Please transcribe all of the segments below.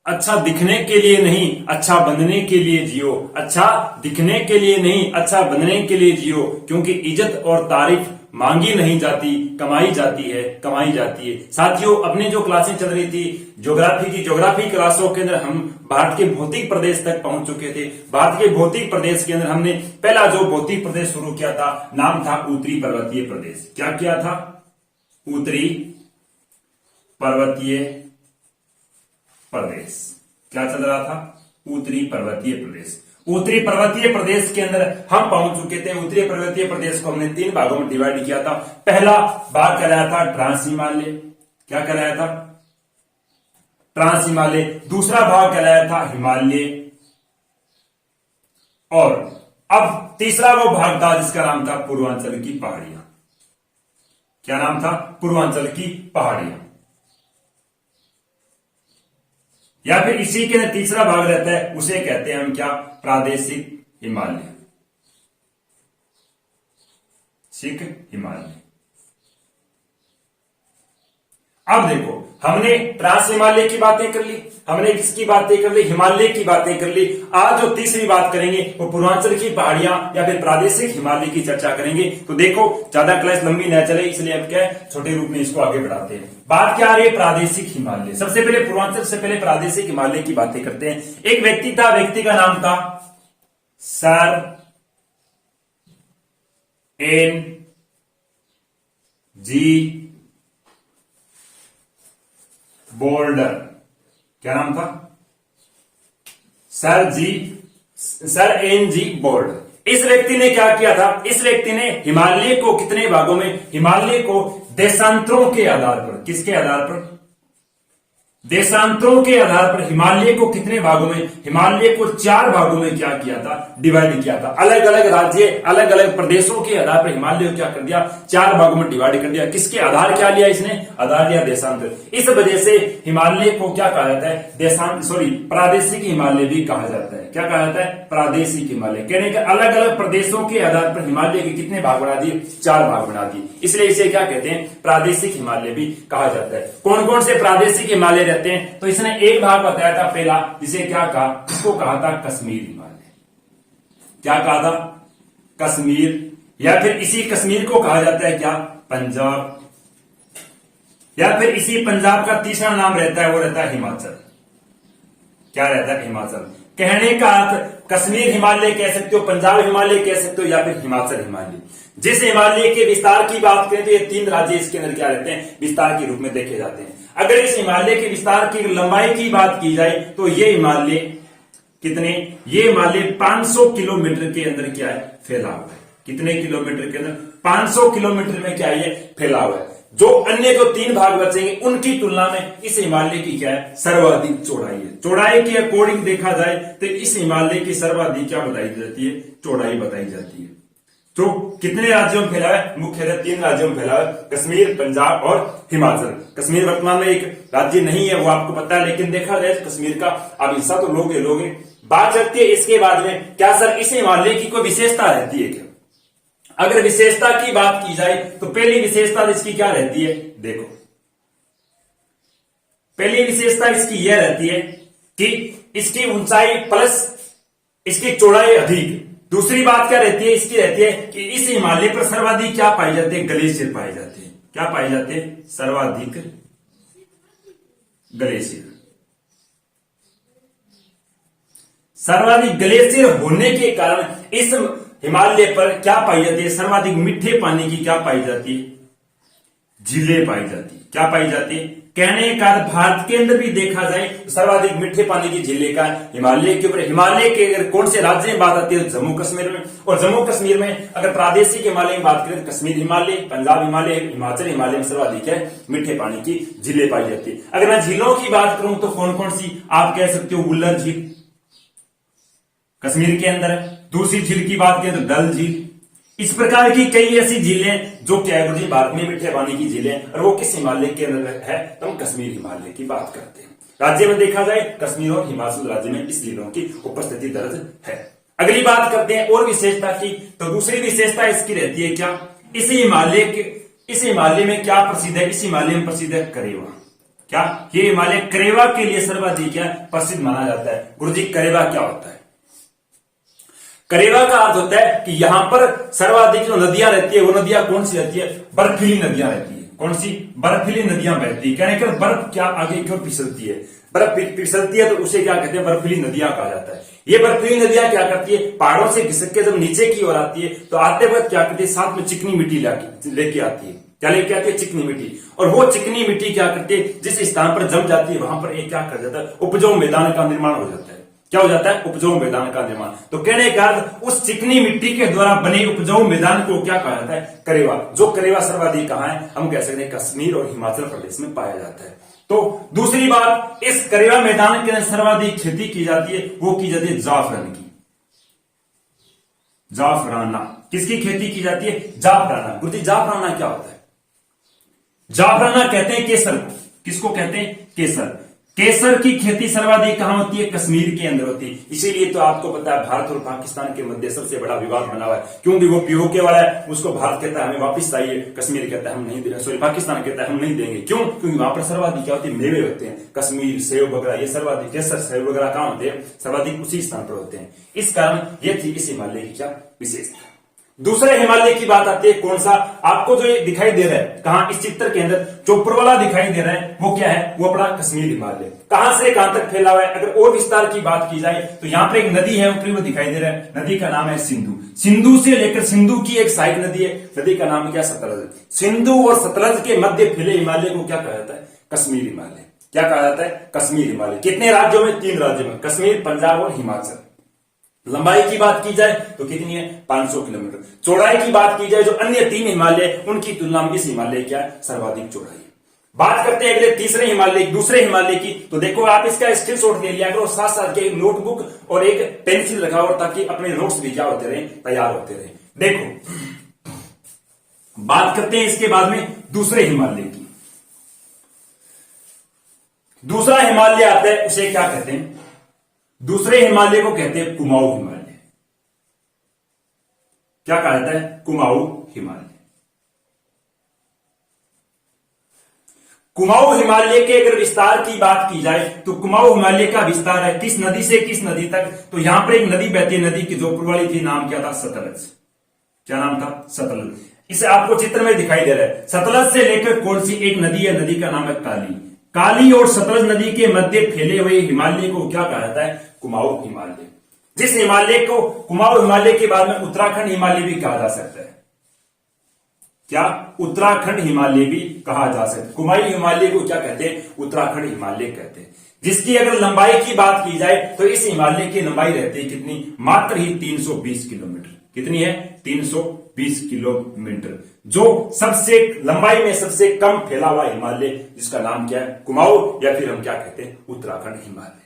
अच्छा दिखने के लिए नहीं, अच्छा बनने के लिए जियो। अच्छा दिखने के लिए नहीं, अच्छा बनने के लिए जियो, क्योंकि इज्जत और तारीफ मांगी नहीं जाती, कमाई जाती है, कमाई जाती है। साथियों, अपनी जो क्लासें चल रही थी ज्योग्राफी की, ज्योग्राफी क्लासों के अंदर हम भारत के भौतिक प्रदेश तक पहुंच चुके थे। भारत के भौतिक प्रदेश के अंदर हमने पहला जो भौतिक प्रदेश शुरू किया था, नाम था उत्तरी पर्वतीय प्रदेश। क्या किया था? उत्तरी पर्वतीय प्रदेश। क्या चल रहा था? उत्तरी पर्वतीय प्रदेश। उत्तरी पर्वतीय प्रदेश के अंदर हम पहुंच चुके थे। उत्तरी पर्वतीय प्रदेश को हमने 3 भागों में डिवाइड किया था। पहला भाग कहलाया था ट्रांस हिमालय। क्या कहलाया था? ट्रांस हिमालय। दूसरा भाग कहलाया था हिमालय। और अब तीसरा वो भाग था जिसका नाम था पूर्वांचल की पहाड़ियां। क्या नाम था? पूर्वांचल की पहाड़ियां। या फिर इसी के तीसरा भाग रहता है, उसे कहते हैं हम क्या? प्रादेशिक हिमालय। सिख हिमालय। अब देखो, हमने ट्रांस हिमालय की बातें कर ली, हमने किसकी बातें कर ली? हिमालय की बातें कर ली। आज जो तीसरी बात करेंगे वो पूर्वांचल की पहाड़ियां या फिर प्रादेशिक हिमालय की चर्चा करेंगे। तो देखो, ज्यादा क्लास लंबी न चले, इसलिए अब क्या है, छोटे रूप में इसको आगे बढ़ाते हैं। बात क्या आ रही है? प्रादेशिक हिमालय। सबसे पहले पूर्वांचल से पहले प्रादेशिक हिमालय की बातें करते हैं। एक व्यक्ति था, व्यक्ति का नाम था सर एन जी बोल्डर। क्या नाम था? Sir N G Boulder. इस व्यक्ति ने क्या किया था? इस व्यक्ति ने हिमालय को कितने भागों में? हिमालय को देशांतरों के आधार पर। किसके आधार पर? देशांतरों के आधार पर हिमालय को कितने भागों में? हिमालय को 4 भागों में क्या किया था? डिवाइड किया था। अलग अलग राज्य, अलग अलग प्रदेशों के आधार पर हिमालय को क्या कर दिया? 4 भागों में डिवाइड कर दिया। किसके आधार क्या लिया इसने? आधार लिया देशांतर। इस वजह से हिमालय को क्या कहा जाता है? प्रादेशिक हिमालय भी कहा जाता है। क्या कहा जाता है? प्रादेशिक हिमालय। कहने के अलग अलग प्रदेशों के आधार पर हिमालय के कितने भाग बना दिए? 4 भाग बना दिए। इसलिए इसे क्या कहते हैं? प्रादेशिक हिमालय भी कहा जाता है। कौन कौन से प्रादेशिक हिमालय रहते हैं? तो इसने एक भाग बताया था पहला, जिसे क्या कहा? इसको कहा था कश्मीर हिमालय। क्या कहा था? कश्मीर। या फिर इसी कश्मीर को कहा जाता है क्या? पंजाब। या फिर इसी पंजाब का तीसरा नाम रहता है, वो रहता है हिमाचल। क्या रहता है? हिमाचल। कहने का अर्थ कश्मीर हिमालय कह सकते हो, पंजाब हिमालय कह सकते हो, या फिर हिमाचल हिमालय। जिस हिमालय के विस्तार की बात करें तो ये 3 राज्य इसके अंदर क्या रहते हैं? विस्तार के रूप में देखे जाते हैं। अगर इस हिमालय के विस्तार की लंबाई की बात की जाए तो ये हिमालय कितने? ये हिमालय 500 किलोमीटर के अंदर क्या है? फैला हुआ है। कितने किलोमीटर के अंदर? 500 किलोमीटर में क्या है? फैला हुआ है। जो अन्य जो 3 भाग बचेंगे उनकी तुलना में इस हिमालय की क्या है? सर्वाधिक चौड़ाई है। चौड़ाई के अकॉर्डिंग देखा जाए तो इस हिमालय की सर्वाधिक क्या बताई जाती है? चौड़ाई बताई जाती है। तो कितने राज्यों में फैला है? मुख्यतः 3 राज्यों में फैला है, कश्मीर, पंजाब और हिमाचल। कश्मीर वर्तमान में एक राज्य नहीं है, वो आपको पता है, लेकिन देखा जाए कश्मीर का अब हिस्सा तो लोग बात करती है। इसके बाद में क्या सर इस हिमालय की कोई विशेषता रहती है क्या? अगर विशेषता की बात की जाए तो पहली विशेषता इसकी क्या रहती है? देखो, पहली विशेषता इसकी यह रहती है कि इसकी ऊंचाई प्लस इसकी चौड़ाई अधिक। दूसरी बात क्या रहती है? इसकी रहती है कि इस हिमालय पर सर्वाधिक क्या पाए जाते हैं? ग्लेशियर पाए जाते हैं। क्या पाए जाते हैं? सर्वाधिक ग्लेशियर। सर्वाधिक ग्लेशियर होने के कारण इस हिमालय पर क्या पाई जाती है? सर्वाधिक मीठे पानी की क्या पाई जाती है? झीलें पाई जाती है। क्या पाई जाती है? कहने का भारत के अंदर भी देखा जाए तो सर्वाधिक मीठे पानी की झीलें का हिमालय के ऊपर। हिमालय के अगर कौन से राज्य में बात आती है? जम्मू कश्मीर में। और जम्मू कश्मीर में अगर प्रादेशिक हिमालय में बात करें तो कश्मीर हिमालय, पंजाब हिमालय, हिमाचल हिमालय में सर्वाधिक है मीठे पानी की झीलें पाई जाती है। अगर मैं झीलों की बात करूं तो कौन कौन सी आप कह सकते हो? उल्लर झील कश्मीर के अंदर है। दूसरी झील की बात करें तो डल झील। इस प्रकार की कई ऐसी झीलें जो क्या है भारत में मीठे पानी की झीलें, और वो किस हिमालय के अंदर है? तो हम कश्मीर हिमालय की बात करते हैं। राज्य में देखा जाए कश्मीर और हिमाचल राज्य में इस झीलों की उपस्थिति दर्ज है। अगली बात करते हैं और विशेषता की। तो दूसरी विशेषता इसकी रहती है क्या? इस हिमालय में क्या प्रसिद्ध है? इस हिमालय में प्रसिद्ध है करेवा। क्या ये हिमालय करेवा के लिए सर्वाधिक क्या प्रसिद्ध माना जाता है। गुरुजी करेवा क्या होता है? करेवा का अर्थ होता है कि यहां पर सर्वाधिक जो नदियां रहती है वो नदियां कौन सी रहती है? बर्फीली नदियां रहती है। कौन सी? बर्फीली नदियां बहती है। कहने के बर्फ क्या आगे क्यों फिसलती है? बर्फ फिसलती है तो उसे क्या कहते हैं? बर्फीली नदियां कहा जाता है। ये बर्फीली नदियां क्या करती है? पहाड़ों से घिसक के जब नीचे की ओर आती है तो आते वक्त क्या करती है? साथ में चिकनी मिट्टी लेके आती है। क्या लेके आती है? चिकनी मिट्टी। और वो चिकनी मिट्टी क्या करती है? जिस स्थान पर जम जाती है वहां पर एक क्या कर जाता है? उपजाऊ मैदान का निर्माण हो जाता है। क्या हो जाता है? उपजाऊ मैदान का निर्माण। तो कहने का अर्थ उस चिकनी मिट्टी के द्वारा बने उपजाऊ मैदान को क्या कहा जाता है? करेवा। जो करेवा सर्वाधिक कहां है? हम कह सकते हैं कश्मीर और हिमाचल प्रदेश में पाया जाता है। तो दूसरी बात, इस करेवा मैदान के अंदर सर्वाधिक खेती की जाती है, वो की जाती है जाफरान की। जाफराना। किसकी खेती की जाती है? जाफराना। गुरुजी जाफराना क्या होता है? जाफराना कहते हैं केसर को। किसको कहते हैं? केसर। केसर की खेती सर्वाधिक कहां होती है? कश्मीर के अंदर होती है। इसीलिए तो आपको पता है भारत और पाकिस्तान के मध्य सबसे बड़ा विवाद बना हुआ है, क्योंकि वो पीओके वाला है। उसको भारत कहता है हमें वापस चाहिए, कश्मीर कहता है हम नहीं देंगे, सॉरी पाकिस्तान कहता है हम नहीं देंगे। क्यों? क्योंकि वहां पर सर्वाधिक क्या होती है? मेवे होते हैं। कश्मीर, सेब वगैरह ये सर्वाधिक, केसर सेब वगैरह कहां होते हैं? सर्वाधिक उसी स्थान पर होते हैं। इस कारण ये थी इस हिमालय की क्या विशेषता। दूसरे हिमालय की बात आती है, कौन सा? आपको जो ये दिखाई दे रहा है, कहां? इस चित्र के अंदर जो ऊपर वाला दिखाई दे रहा है वो क्या है? वो अपना कश्मीर हिमालय। कहां से कहां तक फैला हुआ है? अगर और विस्तार की बात की जाए तो यहां पर एक नदी है, ऊपरी वो दिखाई दे रहा है। नदी का नाम है सिंधु। सिंधु से लेकर, सिंधु की एक सहायक नदी है, नदी का नाम क्या? सतलज। सिंधु और सतलज के मध्य फैले हिमालय को क्या कहा जाता है? कश्मीर हिमालय। क्या कहा जाता है? कश्मीर हिमालय। कितने राज्यों में? 3 राज्यों में, कश्मीर, पंजाब और हिमाचल। लंबाई की बात की जाए तो कितनी है? 500 किलोमीटर। चौड़ाई की बात की जाए जो अन्य 3 हिमालय उनकी तुलना में इस हिमालय क्या है? सर्वाधिक चौड़ाई है। बात करते हैं अगले तीसरे हिमालय, दूसरे हिमालय की। तो देखो आप इसका स्क्रीनशॉट ले लिया करो, साथ साथ के एक नोटबुक और एक पेंसिल रखा हो ताकि अपने नोट्स भी क्या होते रहे? तैयार होते रहे। देखो बात करते हैं इसके बाद में दूसरे हिमालय की। दूसरा हिमालय आता है, उसे क्या कहते हैं? दूसरे हिमालय को कहते हैं कुमाऊं हिमालय। क्या कहा जाता है? कुमाऊं हिमालय। कुमाऊं हिमालय के अगर विस्तार की बात की जाए तो कुमाऊं हिमालय का विस्तार है किस नदी से किस नदी तक? तो यहां पर एक नदी बहती है, नदी की जो ऊपर वाली थी नाम क्या था? सतलज। क्या नाम था? सतलज। इसे आपको चित्र में दिखाई दे रहा है। सतलज से लेकर कौन सी एक नदी है? नदी का नाम है काली। काली और सतलज नदी के मध्य फैले हुए हिमालय को क्या कहा जाता है? कुमाऊं हिमालय। जिस हिमालय को कुमाऊं हिमालय के बाद में उत्तराखंड हिमालय भी कहा जा सकता है। क्या? उत्तराखंड हिमालय भी कहा जा सकता है। कुमाऊं हिमालय को क्या कहते हैं? उत्तराखंड हिमालय कहते हैं। जिसकी अगर लंबाई की बात की जाए तो इस हिमालय की लंबाई रहती है कितनी? मात्र ही 320 किलोमीटर। कितनी है? 320 किलोमीटर। जो सबसे लंबाई में सबसे कम फैला हुआ हिमालय, जिसका नाम क्या है? कुमाऊं, या फिर हम क्या कहते हैं? उत्तराखंड हिमालय।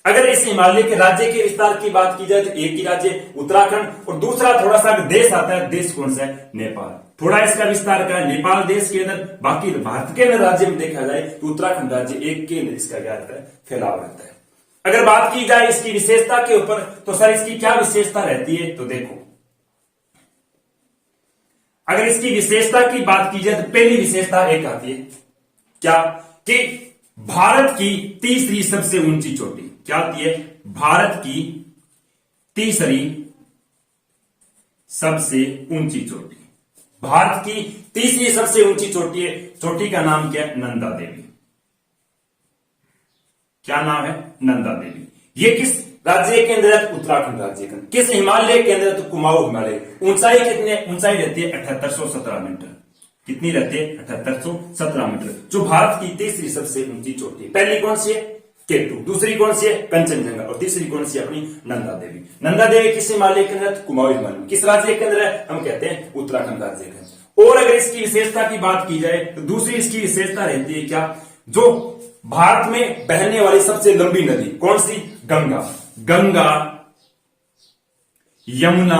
अगर इस हिमालय के राज्य के विस्तार की बात की जाए तो एक ही राज्य उत्तराखंड, और दूसरा थोड़ा सा देश आता है। देश कौन सा है? नेपाल। थोड़ा इसका विस्तार का है नेपाल देश के अंदर। बाकी भारत के अंदर राज्य में देखा जाए तो उत्तराखंड राज्य एक के अंदर इसका क्या रहता है? फैलाव रहता है। अगर बात की जाए इसकी विशेषता के ऊपर तो सर इसकी क्या विशेषता रहती है? तो देखो अगर इसकी विशेषता की बात की जाए तो पहली विशेषता एक आती है, क्या? कि भारत की तीसरी सबसे ऊंची चोटी। क्या आती है? भारत की तीसरी सबसे ऊंची चोटी। भारत की तीसरी सबसे ऊंची चोटी है। चोटी का नाम क्या है? नंदा देवी। क्या नाम है? नंदा देवी। ये किस राज्य के अंदर है? उत्तराखंड राज्य के अंदर। किस हिमालय के अंदर? तो कुमाऊं हिमालय। ऊंचाई कितनी है? ऊंचाई रहती है 7817 मीटर। कितनी रहती है? 7817 मीटर, जो भारत की तीसरी सबसे ऊंची चोटी है। पहली कौन सी है? केटू। दूसरी कौन सी है? कंचनजंगा। और तीसरी कौन सी है? अपनी नंदा देवी। नंदा देवी किस हिमालय के अंदर? कुमाऊं हिमालय। किस राज्य के अंदर है? हम कहते हैं उत्तराखंड राज्य के अंदर। और अगर इसकी विशेषता की बात की जाए तो दूसरी इसकी विशेषता रहती है क्या? जो भारत में बहने वाली सबसे लंबी नदी कौन सी? गंगा। गंगा, यमुना,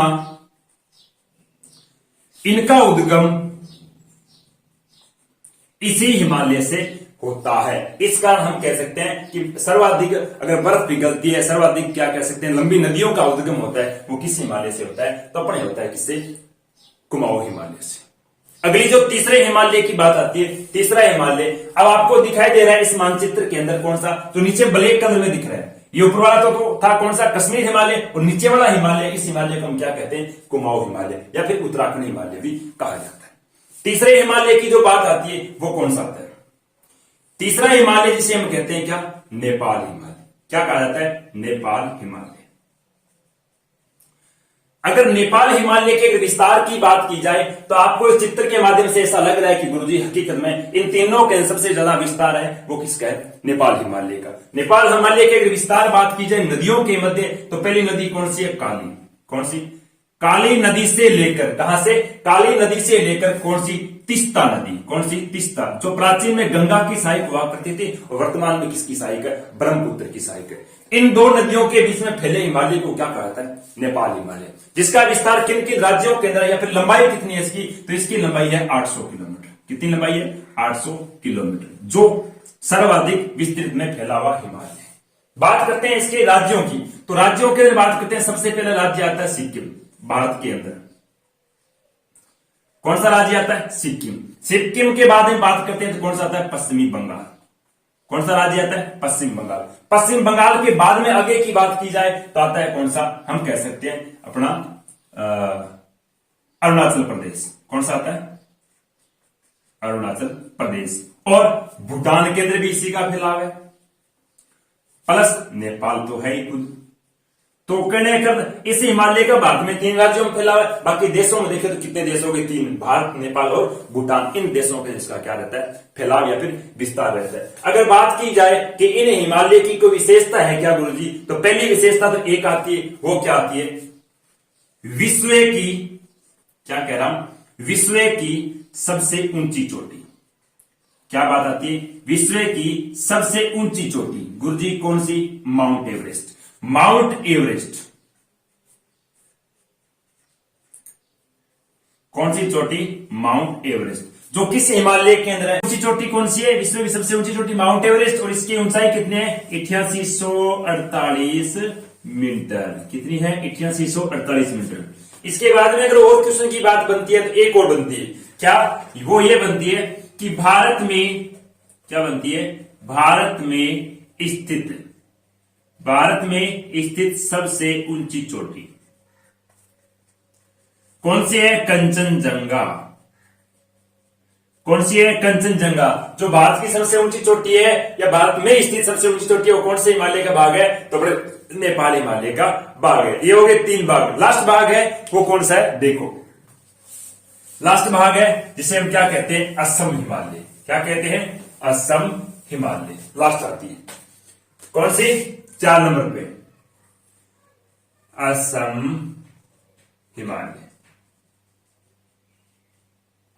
इनका उद्गम इसी हिमालय से होता है। इस कारण हम कह सकते हैं कि सर्वाधिक अगर बर्फ पिघलती है, सर्वाधिक क्या कह सकते हैं, लंबी नदियों का उद्गम होता है, वो किस हिमालय से होता है? तो अपने होता है किससे? कुमाऊं हिमालय से। अगली जो तीसरे हिमालय की बात आती है, तीसरा हिमालय अब आपको दिखाई दे रहा है इस मानचित्र के अंदर कौन सा, जो नीचे ब्लैक कलर में दिख रहा है, ये ऊपर वाला तो था कौन सा, कश्मीर हिमालय, और नीचे वाला हिमालय, इस हिमालय को हम क्या कहते हैं, कुमाऊं हिमालय या फिर उत्तराखंड हिमालय भी कहा जाता है। तीसरे हिमालय की जो बात आती है वो कौन सा आता है, तीसरा हिमालय जिसे हम कहते हैं क्या, नेपाल हिमालय। क्या कहा जाता है, नेपाल हिमालय। अगर नेपाल हिमालय के विस्तार की बात की जाए तो आपको इस चित्र के माध्यम से ऐसा लग रहा है कि गुरुजी हकीकत में इन तीनों के सबसे ज्यादा विस्तार है वो किसका है, नेपाल हिमालय का। नेपाल हिमालय के अगर विस्तार बात की जाए नदियों के मध्य, तो पहली नदी कौन सी है, काली। कौन सी, काली नदी से लेकर, कहां से, काली नदी से लेकर कौन सी, तीस्ता नदी। कौन सी, तीस्ता, जो प्राचीन में गंगा की सहायक हुआ करती थी और वर्तमान में किसकी सहायक है, ब्रह्मपुत्र की सहायक है। इन दो नदियों के बीच में फैले हिमालय को क्या कहा जाता है, नेपाल हिमालय, जिसका विस्तार किन किन राज्यों के अंदर, या फिर लंबाई कितनी है इसकी, तो इसकी लंबाई है 800 किलोमीटर। कितनी लंबाई है, 800 किलोमीटर, जो सर्वाधिक विस्तृत में फैला हुआ हिमालय है। बात करते हैं इसके राज्यों की, तो राज्यों के अंदर बात करते हैं, सबसे पहला राज्य आता है सिक्किम। भारत के अंदर कौन सा राज्य आता है, सिक्किम। सिक्किम के बाद में बात करते हैं तो कौन सा आता है, पश्चिमी बंगाल। कौन सा राज्य आता है, पश्चिम बंगाल। पश्चिम बंगाल के बाद में आगे की बात की जाए तो आता है कौन सा, हम कह सकते हैं अपना अरुणाचल प्रदेश। कौन सा आता है, अरुणाचल प्रदेश। और भूटान के अंदर भी इसी का फैलाव है, प्लस नेपाल तो है ही खुद। तो कहने का इस हिमालय का भारत में 3 राज्यों में फैला है, बाकी देशों में देखें तो कितने देशों के, 3, भारत, नेपाल और भूटान। इन देशों के इसका क्या रहता है, फैलाव या फिर विस्तार रहता है। अगर बात की जाए कि इन हिमालय की कोई विशेषता है क्या गुरुजी, तो पहली विशेषता तो एक आती है, वो क्या आती है, विश्व की, क्या कह रहा हूं, विश्व की सबसे ऊंची चोटी। क्या बात आती है, विश्व की सबसे ऊंची चोटी, गुरुजी कौन सी, माउंट एवरेस्ट। माउंट एवरेस्ट, कौन सी चोटी, माउंट एवरेस्ट, जो किस हिमालय के अंदर है। ऊंची चोटी कौन सी है, विश्व की सबसे ऊंची चोटी माउंट एवरेस्ट, और इसकी ऊंचाई कितनी है, 8848 मीटर। कितनी है, 8848 मीटर। इसके बाद में अगर और क्वेश्चन की बात बनती है तो एक और बनती है, क्या, वो ये बनती है कि भारत में, क्या बनती है, भारत में स्थित सबसे ऊंची चोटी कौन सी है, कंचनजंगा। कौन सी है, कंचनजंगा। जो भारत की सबसे ऊंची चोटी है या भारत में स्थित सबसे ऊंची चोटी है वो कौन से हिमालय का भाग है, तो बड़े नेपाल हिमालय का भाग है। ये हो गए 3 भाग। लास्ट भाग है वो कौन सा है, देखो लास्ट भाग है जिसे हम क्या कहते हैं, असम हिमालय। क्या कहते हैं, असम हिमालय। लास्ट आती है कौन सी, 4 नंबर पे, असम हिमालय।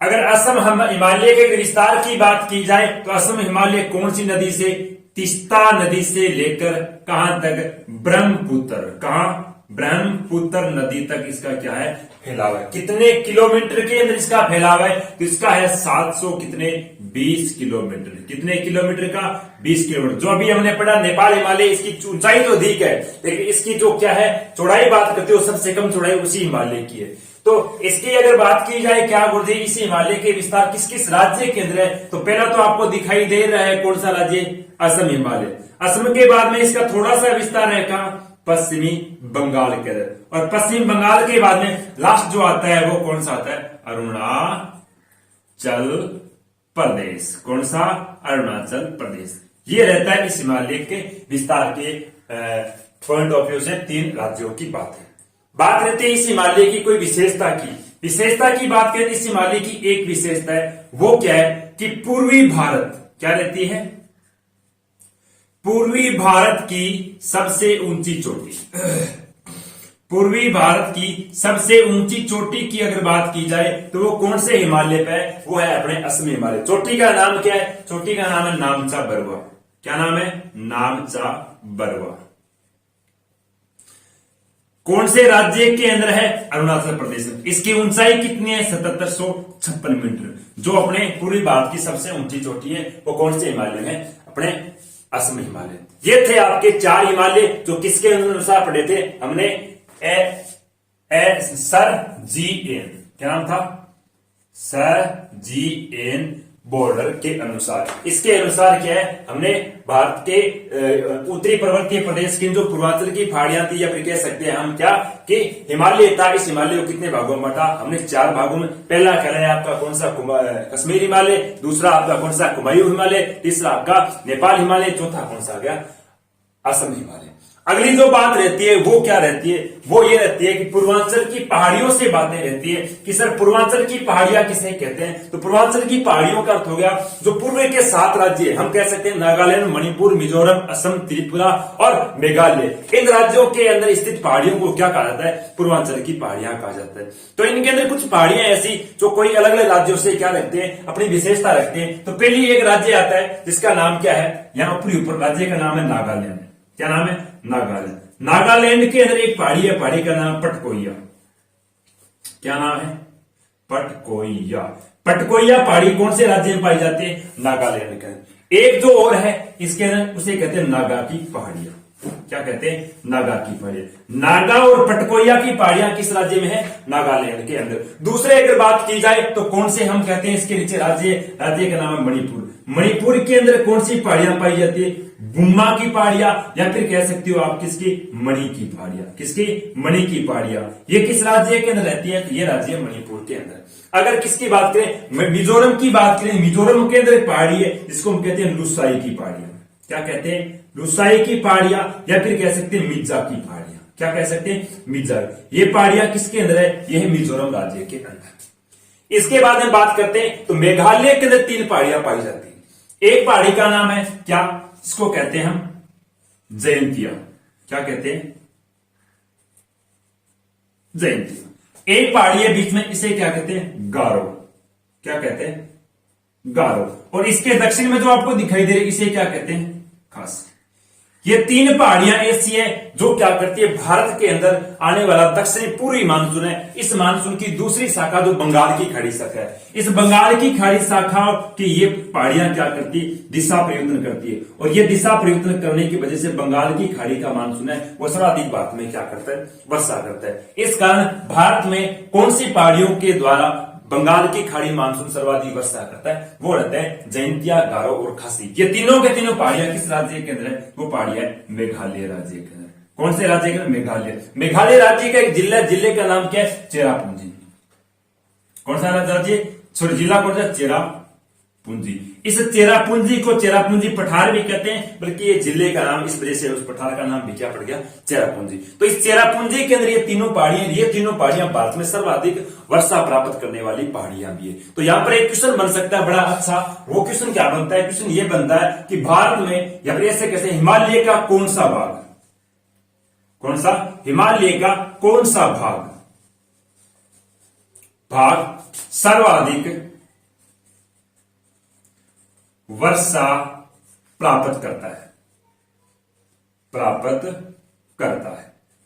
अगर असम हिमालय के विस्तार की बात की जाए तो असम हिमालय कौन सी नदी से, तीस्ता नदी से लेकर कहां तक, ब्रह्मपुत्र। कहां, ब्रह्मपुत्र नदी तक इसका क्या है, फैलाव है। कितने किलोमीटर के अंदर इसका फैलाव है, तो इसका है 700 कितने, 20 किलोमीटर। कितने किलोमीटर का, 20 किलोमीटर। जो अभी हमने पढ़ा नेपाल हिमालय, इसकी ऊंचाई तो अधिक है लेकिन इसकी जो क्या है चौड़ाई बात करते हो, सबसे कम चौड़ाई उसी हिमालय की है। तो इसकी अगर बात की जाए क्या गुरुजी, इस हिमालय के विस्तार किस किस राज्य के अंदर है, तो पहला तो आपको दिखाई दे रहा है कौन सा राज्य, असम हिमालय। असम के बाद में इसका थोड़ा सा विस्तार है कहां, पश्चिमी बंगाल के अंदर, और पश्चिमी बंगाल के बाद में लास्ट जो आता है वो कौन सा आता है, अरुणाचल प्रदेश। कौन सा, अरुणाचल प्रदेश। ये रहता है इस हिमालय के विस्तार के पॉइंट ऑफ व्यू से 3 राज्यों की बात है। बात रहती है इस हिमालय की कोई विशेषता की। विशेषता की बात करें, इस हिमालय की एक विशेषता है, वो क्या है कि पूर्वी भारत, क्या रहती है, पूर्वी भारत की सबसे ऊंची चोटी। पूर्वी भारत की सबसे ऊंची चोटी की अगर बात की जाए तो वो कौन से हिमालय पे है, वो है अपने असम हिमालय। चोटी का नाम क्या है, चोटी का नाम है नामचा बरवा। क्या नाम है, नामचा बरवा। कौन से राज्य के अंदर है, अरुणाचल प्रदेश। इसकी ऊंचाई कितनी है, 7756 मीटर। जो अपने पूर्वी भारत की सबसे ऊंची चोटी है वो कौन से हिमालय में, अपने असम हिमालय। ये थे आपके 4 हिमालय जो किसके अनुसार पढ़े थे हमने, सर जी एन, क्या नाम था, सजीएन बॉर्डर के अनुसार। इसके अनुसार क्या है, हमने भारत के उत्तरी पर्वतीय प्रदेश की जो पूर्वांचल की पहाड़ियां थी, या फिर कह सकते हैं हम क्या कि हिमालय था, इस हिमालय को कितने भागों में बांटा हमने 4 भागों में। पहला कहलाया आपका कौन सा, कश्मीर हिमालय, दूसरा आपका कौन सा, कुमायूं हिमालय, तीसरा आपका नेपाल हिमालय, चौथा कौन सा आ गया, असम हिमालय। अगली जो बात रहती है वो क्या रहती है, वो ये रहती है कि पूर्वांचल की पहाड़ियों से बातें रहती है कि सर पूर्वांचल की पहाड़ियां किसे कहते हैं। तो पूर्वांचल की पहाड़ियों का अर्थ हो गया जो पूर्व के 7 राज्य, हम कह सकते हैं नागालैंड, मणिपुर, मिजोरम, असम, त्रिपुरा और मेघालय, इन राज्यों के अंदर स्थित पहाड़ियों को क्या कहा जाता है, पूर्वांचल की पहाड़ियां कहा जाता है। तो इनके अंदर कुछ पहाड़ियां ऐसी जो कोई अलग अलग राज्यों से क्या रखते हैं, अपनी विशेषता रखते हैं। तो पहली एक राज्य आता है जिसका नाम क्या है, यहां ऊपर राज्य का नाम है नागालैंड। क्या नाम है, नागालैंड। नागालैंड के अंदर एक पहाड़ी है, पहाड़ी का नाम पटकोइया। क्या नाम है, पटकोइया। पटकोइया पहाड़ी कौन से राज्य में पाई जाती है, नागालैंड के। एक जो और है इसके अंदर, उसे कहते हैं नागा की पहाड़ियां। क्या कहते हैं, नागा की पहाड़ियां। नागा और पटकोइया की पहाड़ियां किस राज्य में है, नागालैंड के अंदर। दूसरे अगर बात की जाए तो कौन से हम कहते हैं इसके नीचे राज्य, राज्य का नाम है मणिपुर। मणिपुर के अंदर कौन सी पहाड़ियां पाई जाती है, गुम्मा की पहाड़ियां, या फिर कह सकते हो आप किसकी, मणि की पहाड़ियां। किसकी, मणि की पहाड़ियां। ये किस राज्य के अंदर रहती है, तो ये राज्य है मणिपुर के अंदर। अगर किसकी बात करें, मिजोरम की बात करें, मिजोरम के अंदर एक पहाड़ी है जिसको हम कहते हैं लुसाई की पहाड़ियां। क्या कहते हैं, लुसाई की पहाड़ियां, या फिर कह सकते हैं मिर्जा की पहाड़ियां। क्या कह सकते हैं, मिर्जा। ये पहाड़ियां किसके अंदर है, ये है मिजोरम राज्य के अंदर। इसके बाद में बात करते हैं तो मेघालय के अंदर 3 पहाड़ियां पाई जाती है। एक पहाड़ी का नाम है क्या, इसको कहते हैं हम जयंतिया। क्या कहते हैं, जयंतिया। एक पहाड़ी है बीच में, इसे क्या कहते हैं, गारो। क्या कहते हैं, गारो। और इसके दक्षिण में जो आपको दिखाई दे रही, इसे क्या कहते हैं, खास। ये 3 पहाड़ियां ऐसी है जो क्या करती है, भारत के अंदर आने वाला दक्षिणी पूर्वी मानसून है, इस मानसून की दूसरी शाखा जो बंगाल की खाड़ी शाखा है, इस बंगाल की खाड़ी शाखा की ये पहाड़ियां क्या करती, दिशा परिवर्तन करती है। और ये दिशा परिवर्तन करने की वजह से बंगाल की खाड़ी का मानसून है वो सर्वाधिक भारत में क्या करता है, वर्षा करता है। इस कारण भारत में कौन सी पहाड़ियों के द्वारा बंगाल की खाड़ी मानसून सर्वाधिक वर्षा करता है, वो रहता है जयंतिया, गारो और खासी। ये तीनों के तीनों पहाड़ियां किस राज्य के अंदर है, वो पहाड़ियां मेघालय राज्य के अंदर। कौन से राज्य के अंदर, मेघालय। मेघालय राज्य का एक जिला, जिले का नाम क्या है, चेरापूंजी। कौन सा राज्य, सॉरी जिला कौन सा, चेरापूंजी। इस चेरापूंजी को चेरापूंजी पठार भी कहते हैं, बल्कि ये जिले का नाम इस वजह से उस पठार का नाम भी क्या पड़ गया, चेरापूंजी। तो इस चेरापूंजी के अंदर ये तीनों पहाड़ियां भारत में सर्वाधिक वर्षा प्राप्त करने वाली पहाड़ियां भी है। तो यहां पर एक क्वेश्चन बन सकता है बड़ा अच्छा। वो क्वेश्चन क्या बनता है, क्वेश्चन ये बनता है कि भारत में या फिर ऐसे कैसे हिमालय का कौन सा भाग, कौन सा, हिमालय का कौन सा भाग सर्वाधिक वर्षा प्राप्त करता है।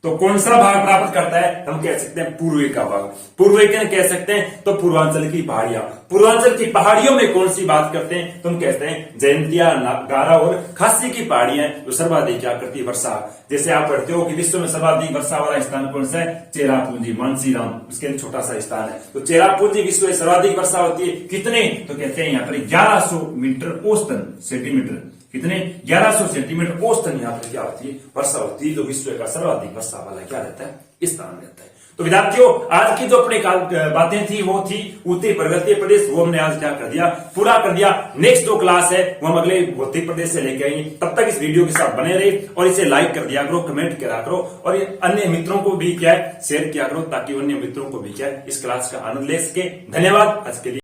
तो कौन सा भाग प्राप्त करता है, हम कह सकते हैं पूर्वी का भाग। पूर्वी के कह सकते हैं तो पूर्वांचल की पहाड़ियां। पूर्वांचल की पहाड़ियों में कौन सी बात करते हैं, तो हम कहते हैं जयंतिया, गारा और खासी की पहाड़ियां जो सर्वाधिक क्या करती है, वर्षा। जैसे आप पढ़ते हो कि विश्व में सर्वाधिक वर्षा वाला स्थान कौन सा है, चेरापूंजी, मानसीराम, उसके अंदर छोटा सा स्थान है। तो चेरापूंजी विश्व में सर्वाधिक वर्षा होती है, कितने, तो कहते हैं यहाँ पर 1100 मीटर औसतन सेंटीमीटर, कितने, 1100 सेंटीमीटर औसतन यहाँ पर क्या होती है, वर्षा होती है, जो विश्व का सर्वाधिक वर्षा वाला क्या रहता है, स्थान रहता है। तो विद्यार्थियों, आज की जो अपने बातें थी वो थी उत्तरी पर्वतीय प्रदेश, वो हमने आज क्या कर दिया, पूरा कर दिया। नेक्स्ट जो क्लास है वो हम अगले उत्तरी प्रदेश से लेके आएंगे। तब तक इस वीडियो के साथ बने रहे और इसे लाइक कर दिया करो, कमेंट करा करो और अन्य मित्रों को भी क्या है शेयर किया करो, ताकि अन्य मित्रों को भी क्या है इस क्लास का आनंद ले सके। धन्यवाद आज के लिए।